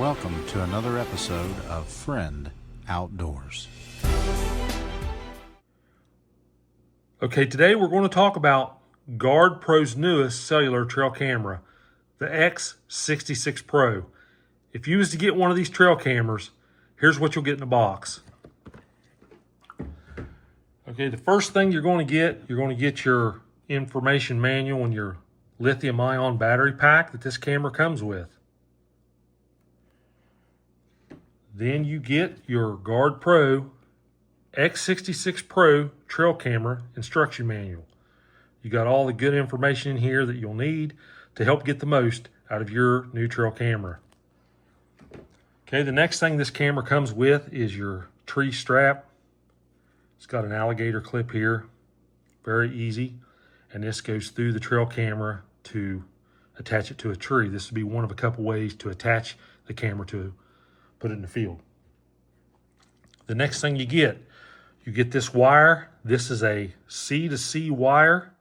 welcome to another episode of Friend Outdoors. Okay, today we're going to talk about Gardepro's newest cellular trail camera, the X66 Pro. If you was to get one of these trail cameras, here's what you'll get in the box. Okay, the first thing you're going to get your information manual and your lithium-ion battery pack that this camera comes with. Then you get your Gardepro X66 Pro trail camera instruction manual. You got all the good information in here that you'll need to help get the most out of your new trail camera. Okay, the next thing this camera comes with is your tree strap. It's got an alligator clip here, very easy. And this goes through the trail camera to attach it to a tree. This would be one of a couple ways to attach the camera to put it in the field. The next thing you get this wire. This is a C-to-C wire,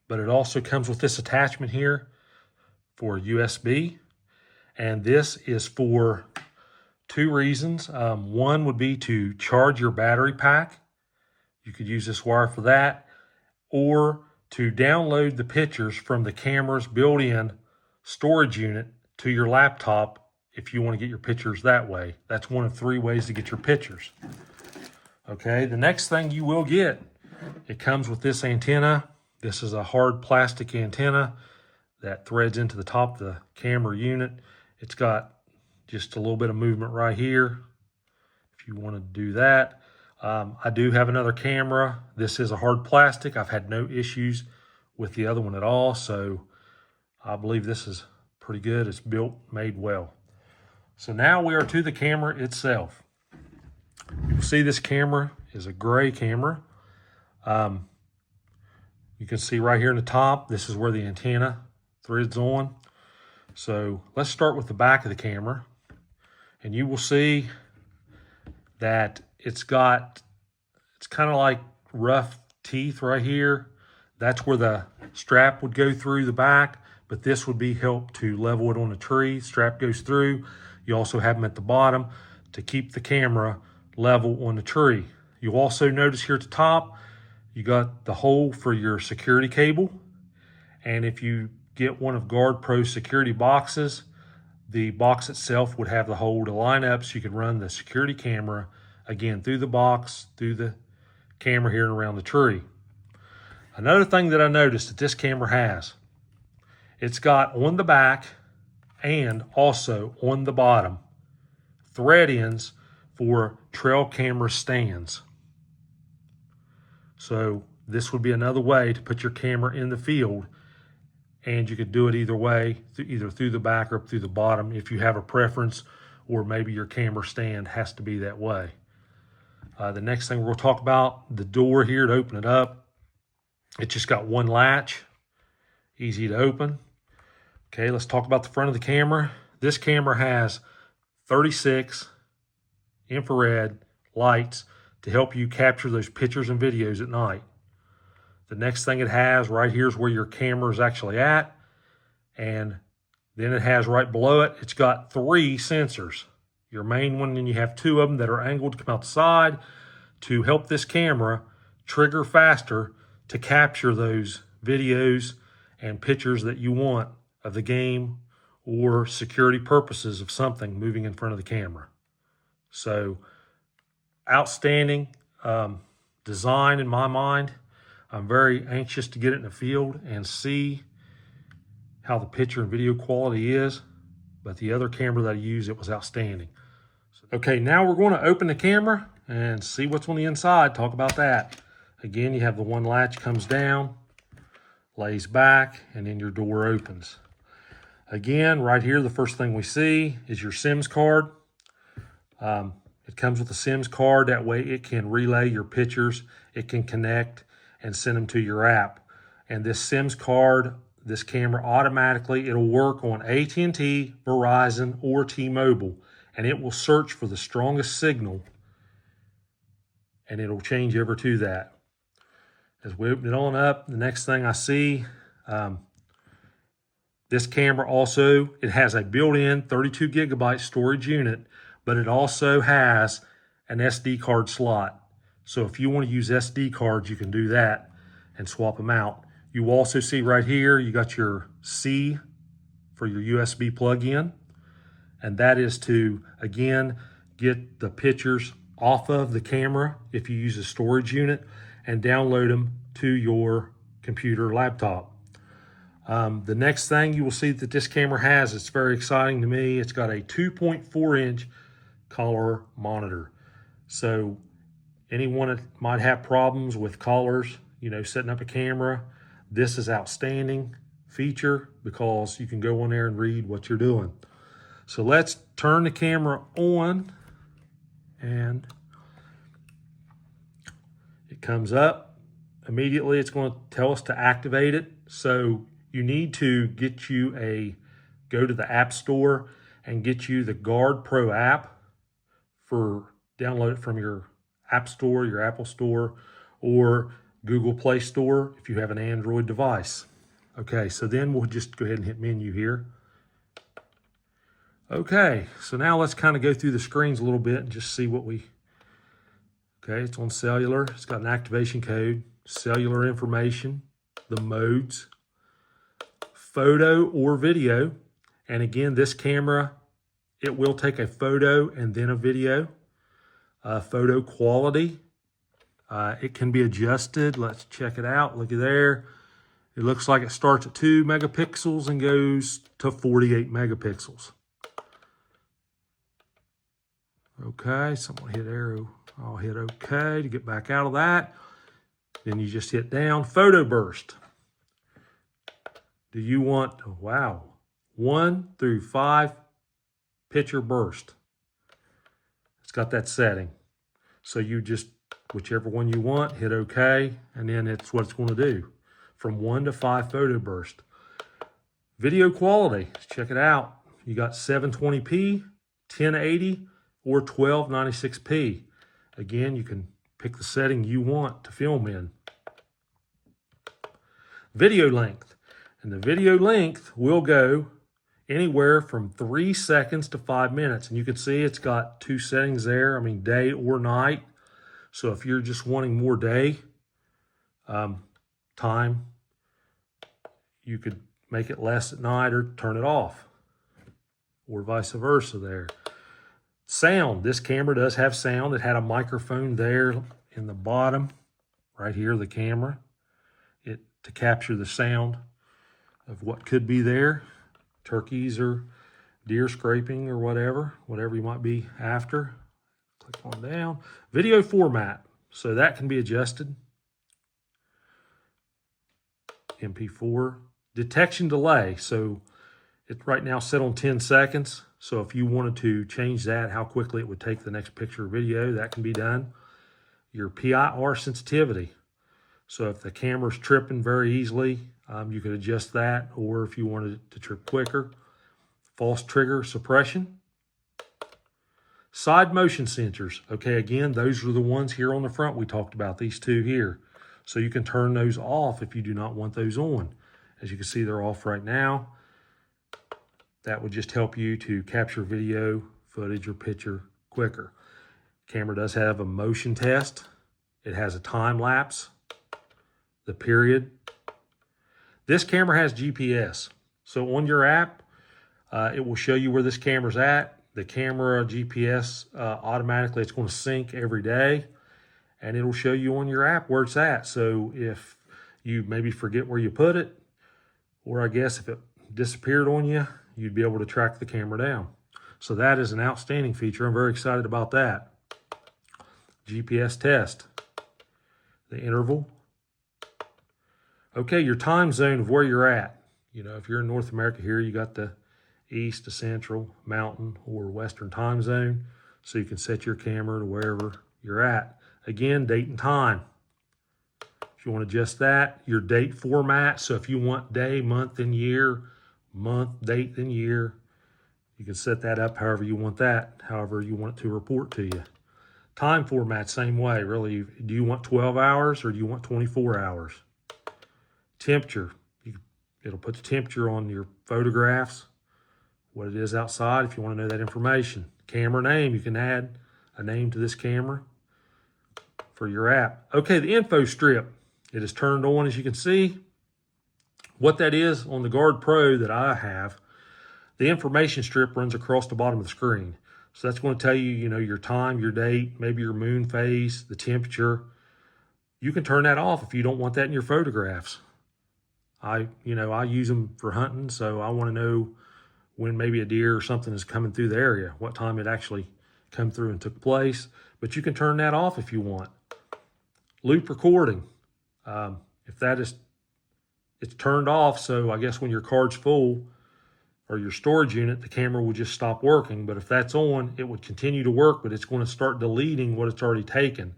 but it also comes with this attachment here for USB. And this is for two reasons. One would be to charge your battery pack. You could use this wire for that, or to download the pictures from the camera's built-in storage unit to your laptop if you want to get your pictures that way. That's one of three ways to get your pictures. Okay, the next thing you will get, it comes with this antenna. This is a hard plastic antenna that threads into the top of the camera unit. It's got just a little bit of movement right here if you want to do that. I do have another camera. This is a hard plastic. I've had no issues with the other one at all, so I believe this is pretty good. It's built, made well. So now we are to the camera itself. You'll see this camera is a gray camera. You can see right here in the top, this is where the antenna threads on. So let's start with the back of the camera. And you will see that it's kind of like rough teeth right here. That's where the strap would go through the back, but this would be help to level it on the tree. Strap goes through. You also have them at the bottom to keep the camera level on the tree. You'll also notice here at the top, you got the hole for your security cable. And if you get one of Gardepro's security boxes, the box itself would have the hole to line up so you can run the security camera again through the box, through the camera here and around the tree. Another thing that I noticed that this camera has, it's got on the back and also on the bottom thread ends for trail camera stands. So this would be another way to put your camera in the field, and you could do it either way, either through the back or up through the bottom if you have a preference, or maybe your camera stand has to be that way. The next thing we're going to talk about, the door here to open it up. It's just got one latch, easy to open. Okay, let's talk about the front of the camera. This camera has 36 infrared lights to help you capture those pictures and videos at night. The next thing it has right here is where your camera is actually at. And then it has right below it, it's got 3 sensors. Your main one, and you have 2 of them that are angled to come out the side to help this camera trigger faster to capture those videos and pictures that you want of the game or security purposes of something moving in front of the camera. So outstanding design in my mind. I'm very anxious to get it in the field and see how the picture and video quality is, but the other camera that I used, it was outstanding. Okay, now we're going to open the camera and see what's on the inside, talk about that. Again, you have the one latch comes down, lays back, and then your door opens. Again, right here, the first thing we see is your SIMS card. It comes with a SIMS card. That way it can relay your pictures. It can connect and send them to your app. And this SIMS card, this camera automatically, it'll work on AT&T, Verizon, or T-Mobile. And it will search for the strongest signal, and it'll change over to that. As we open it on up, the next thing I see, This camera also, it has a built-in 32 gigabyte storage unit, but it also has an SD card slot. So if you want to use SD cards, you can do that and swap them out. You also see right here, you got your C for your USB plug-in, and that is to, again, get the pictures off of the camera if you use a storage unit and download them to your computer laptop. The next thing you will see that this camera has, it's very exciting to me, it's got a 2.4 inch color monitor. So anyone that might have problems with colors, you know, setting up a camera, this is outstanding feature because you can go on there and read what you're doing. So let's turn the camera on, and it comes up. Immediately it's going to tell us to activate it. So you need to go to the App Store and get you the Gardepro app download it from your App Store, your Apple Store, or Google Play Store if you have an Android device. Okay, so then we'll just go ahead and hit menu here. Okay, so now let's kind of go through the screens a little bit and just see what okay, it's on cellular. It's got an activation code, cellular information, the modes, photo or video. And again, this camera, it will take a photo and then a video. Photo quality, it can be adjusted. Let's check it out. Look at there. It looks like it starts at 2 megapixels and goes to 48 megapixels. Okay, someone hit arrow. I'll hit OK to get back out of that. Then you just hit down. Photo burst. Do you want, wow, 1 through 5 picture burst? It's got that setting. So you just, whichever one you want, hit OK, and then it's what it's going to do. From 1 to 5 photo burst. Video quality, let's check it out. You got 720p, 1080, or 1296p. Again, you can pick the setting you want to film in. Video length. And the video length will go anywhere from 3 seconds to 5 minutes. And you can see it's got 2 settings there. I mean, day or night. So if you're just wanting more day time, you could make it less at night or turn it off, or vice versa there. Sound. This camera does have sound. It had a microphone there in the bottom, right here, the camera, to capture the sound of what could be there. Turkeys or deer scraping or whatever you might be after. Click on down. Video format. So that can be adjusted. MP4. Detection delay. So it's right now set on 10 seconds. So if you wanted to change that, how quickly it would take the next picture or video, that can be done. Your PIR sensitivity. So if the camera's tripping very easily, you could adjust that, or if you wanted it to trip quicker. False trigger suppression. Side motion sensors. Okay, again, those are the ones here on the front we talked about, these two here. So you can turn those off if you do not want those on. As you can see, they're off right now. That would just help you to capture video, footage, or picture quicker. Camera does have a motion test. It has a time lapse, the period. This camera has GPS. So on your app, it will show you where this camera's at. The camera GPS, automatically it's going to sync every day, and it'll show you on your app where it's at. So if you maybe forget where you put it, or I guess if it disappeared on you, you'd be able to track the camera down. So that is an outstanding feature. I'm very excited about that. GPS test. The interval. Okay, your time zone of where you're at. You know, if you're in North America here, you got the East, the Central, Mountain, or Western time zone. So you can set your camera to wherever you're at. Again, date and time. If you want to adjust that, your date format. So if you want day, month, and year, month, date, and year, you can set that up however you want that, however you want it to report to you. Time format, same way, really. Do you want 12 hours or do you want 24 hours? Temperature. It'll put the temperature on your photographs, what it is outside if you want to know that information. Camera name, you can add a name to this camera for your app. Okay, the info strip, it is turned on as you can see. What that is on the Guard Pro that I have, the information strip runs across the bottom of the screen. So that's going to tell you, your time, your date, maybe your moon phase, the temperature. You can turn that off if you don't want that in your photographs. I use them for hunting, so I want to know when maybe a deer or something is coming through the area, what time it actually come through and took place. But you can turn that off if you want. Loop recording, if that is, it's turned off, so I guess when your card's full or your storage unit, the camera will just stop working. But if that's on, it would continue to work, but it's going to start deleting what it's already taken.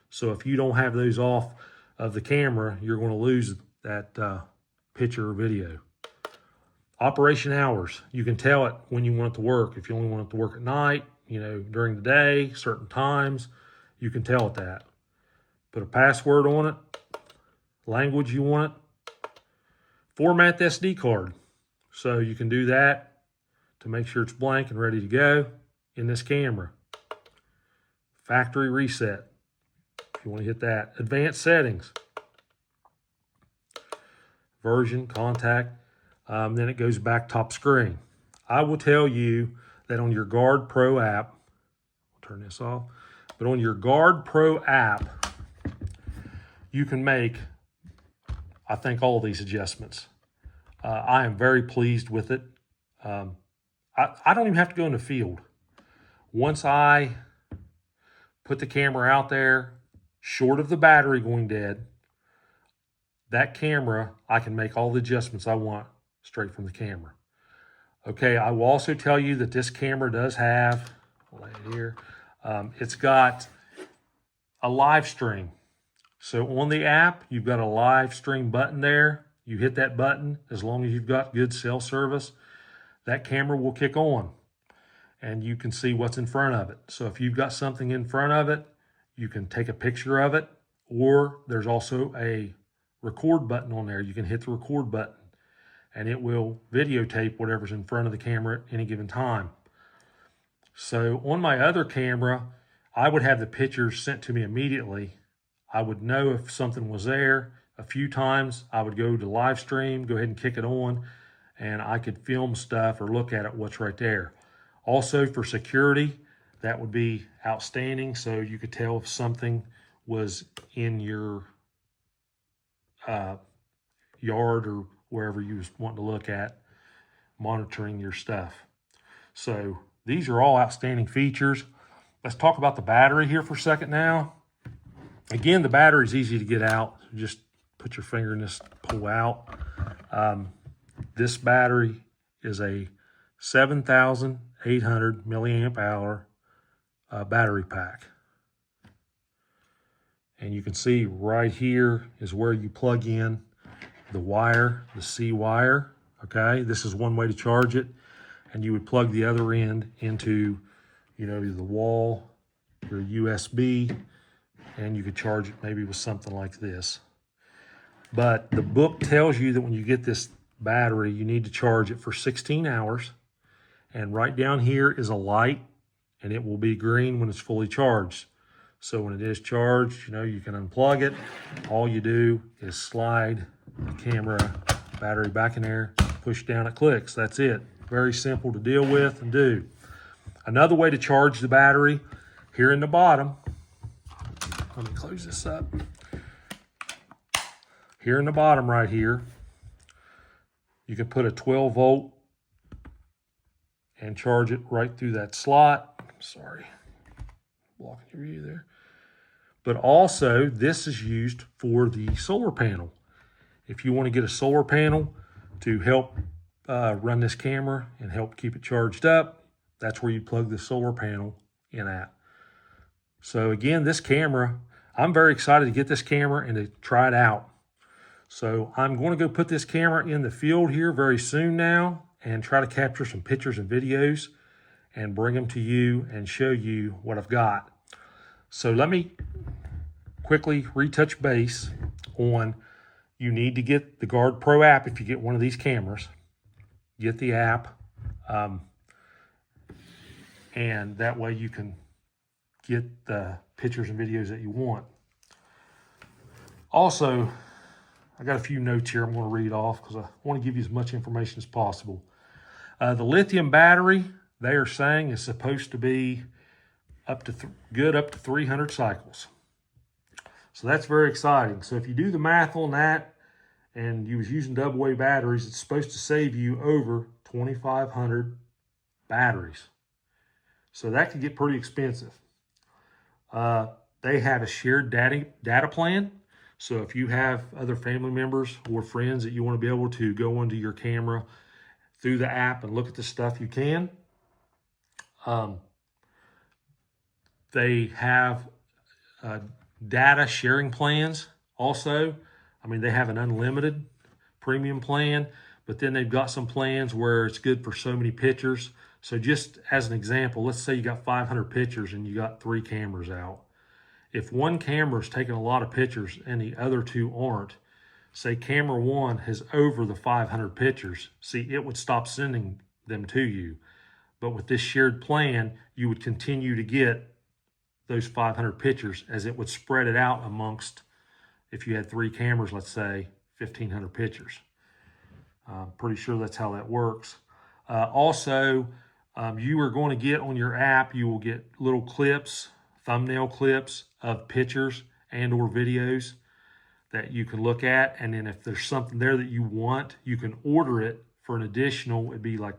So if you don't have those off of the camera, you're going to lose that picture or video. Operation hours, you can tell it when you want it to work. If you only want it to work at night, during the day, certain times, you can tell it that. Put a password on it, language you want it. Format the SD card. So you can do that to make sure it's blank and ready to go in this camera. Factory reset, if you want to hit that. Advanced settings. Version, contact, then it goes back top screen. I will tell you that on your Guard Pro app, I'll turn this off, but on your Guard Pro app, you can make, I think, all these adjustments. I am very pleased with it. I don't even have to go in the field. Once I put the camera out there, short of the battery going dead, that camera, I can make all the adjustments I want straight from the camera. Okay, I will also tell you that this camera does have, I'll lay it here, it's got a live stream. So on the app, you've got a live stream button there. You hit that button, as long as you've got good cell service, that camera will kick on and you can see what's in front of it. So if you've got something in front of it, you can take a picture of it, or there's also a record button on there. You can hit the record button and it will videotape whatever's in front of the camera at any given time. So on my other camera, I would have the pictures sent to me immediately. I would know if something was there. A few times I would go to live stream, go ahead and kick it on, and I could film stuff or look at it, what's right there. Also for security, that would be outstanding. So you could tell if something was in your yard or wherever you was wanting to look at, monitoring your stuff. So these are all outstanding features. Let's talk about the battery here for a second now. Again, the battery is easy to get out. Just put your finger in this, pull out. This battery is a 7,800 milliamp hour battery pack. And you can see right here is where you plug in the wire, the C wire, okay? This is one way to charge it. And you would plug the other end into, the wall, your USB, and you could charge it maybe with something like this. But the book tells you that when you get this battery, you need to charge it for 16 hours. And right down here is a light, and it will be green when it's fully charged. So when it is charged, you can unplug it. All you do is slide the camera battery back in there, push down, it clicks. That's it. Very simple to deal with and do. Another way to charge the battery, here in the bottom, let me close this up. Here in the bottom right here, you can put a 12 volt and charge it right through that slot. Sorry, blocking your view there. But also, this is used for the solar panel. If you want to get a solar panel to help run this camera and help keep it charged up, that's where you plug the solar panel in at. So again, this camera, I'm very excited to get this camera and to try it out. So I'm going to go put this camera in the field here very soon now and try to capture some pictures and videos and bring them to you and show you what I've got. So let me quickly retouch base on, you need to get the Gardepro app. If you get one of these cameras, get the app, and that way you can get the pictures and videos that you want. Also, I got a few notes here I'm going to read off because I want to give you as much information as possible. The lithium battery, they are saying, is supposed to be up to good up to 300 cycles. So that's very exciting. So if you do the math on that and you was using double A batteries, it's supposed to save you over 2,500 batteries. So that could get pretty expensive. They have a shared data plan. So if you have other family members or friends that you want to be able to go onto your camera through the app and look at the stuff, you can. They have data sharing plans also. I mean, they have an unlimited premium plan, but then they've got some plans where it's good for so many pictures. So just as an example, let's say you got 500 pictures and you got 3 cameras out. If one camera is taking a lot of pictures and the other 2 aren't, say camera 1 has over the 500 pictures, see, it would stop sending them to you. But with this shared plan, you would continue to get those 500 pictures as it would spread it out amongst, if you had 3 cameras, let's say 1,500 pictures. I'm pretty sure that's how that works. Also, you are going to get on your app, you will get little clips, thumbnail clips of pictures and or videos that you can look at. And then if there's something there that you want, you can order it for an additional, it'd be like,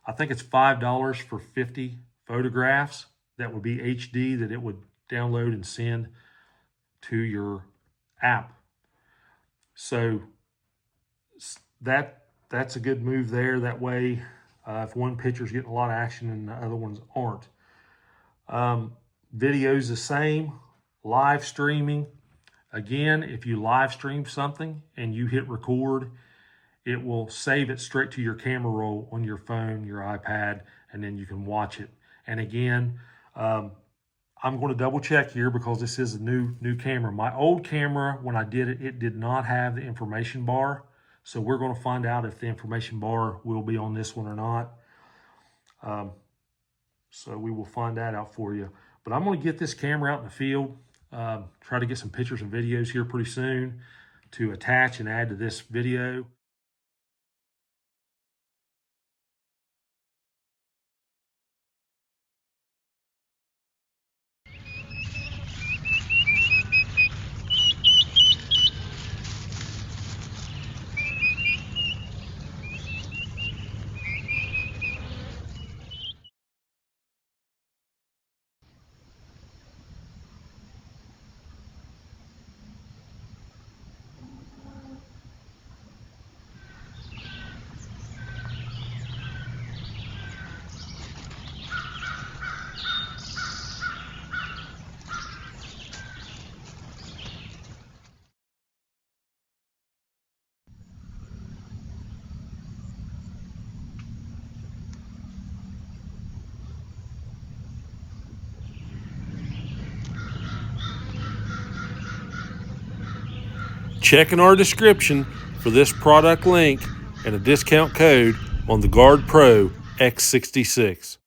I think it's $5 for 50 photographs that would be HD that it would download and send to your app. So that's a good move there. That way, if one picture's getting a lot of action and the other ones aren't. Video's the same, live streaming. Again, if you live stream something and you hit record, it will save it straight to your camera roll on your phone, your iPad, and then you can watch it. And again, I'm going to double check here because this is a new camera. My old camera, when I did it, it did not have the information bar. So we're going to find out if the information bar will be on this one or not. So we will find that out for you. But I'm going to get this camera out in the field, try to get some pictures and videos here pretty soon to attach and add to this video. Check in our description for this product link and a discount code on the Gardepro X66.